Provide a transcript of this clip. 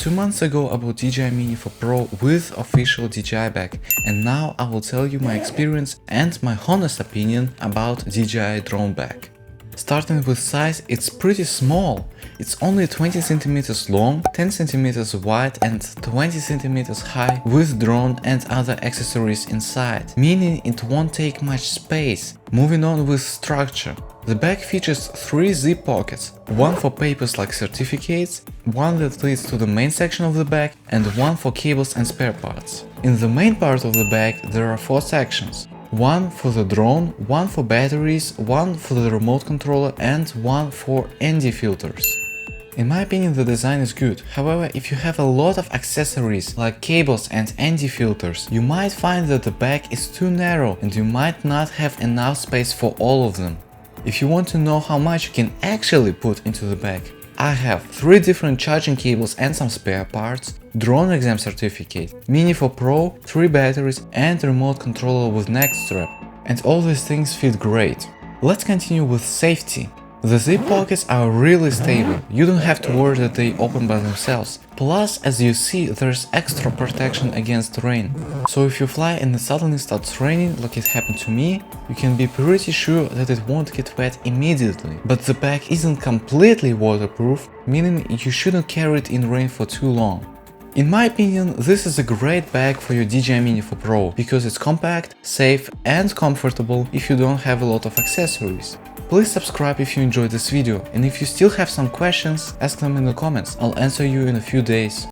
2 months ago I bought DJI Mini 4 Pro with official DJI bag, and now I will tell you my experience and my honest opinion about DJI drone bag. Starting with size, it's pretty small. It's only 20 cm long, 10 cm wide and 20 cm high with drone and other accessories inside, meaning it won't take much space. Moving on with structure. The bag features 3 zip pockets, one for papers like certificates, one that leads to the main section of the bag, and one for cables and spare parts. In the main part of the bag there are 4 sections. One for the drone, one for batteries, one for the remote controller and one for ND filters. In my opinion the design is good, however if you have a lot of accessories like cables and ND filters, you might find that the bag is too narrow and you might not have enough space for all of them. If you want to know how much you can actually put into the bag, I have 3 different charging cables and some spare parts, drone exam certificate, Mini 4 Pro, 3 batteries and remote controller with neck strap. And all these things fit great. Let's continue with safety. The zip pockets are really stable, you don't have to worry that they open by themselves. Plus, as you see, there's extra protection against rain. So if you fly and it suddenly starts raining like it happened to me, you can be pretty sure that it won't get wet immediately. But the bag isn't completely waterproof, meaning you shouldn't carry it in rain for too long. In my opinion, this is a great bag for your DJI Mini 4 Pro, because it's compact, safe and comfortable if you don't have a lot of accessories. Please subscribe if you enjoyed this video, and if you still have some questions, ask them in the comments, I'll answer you in a few days.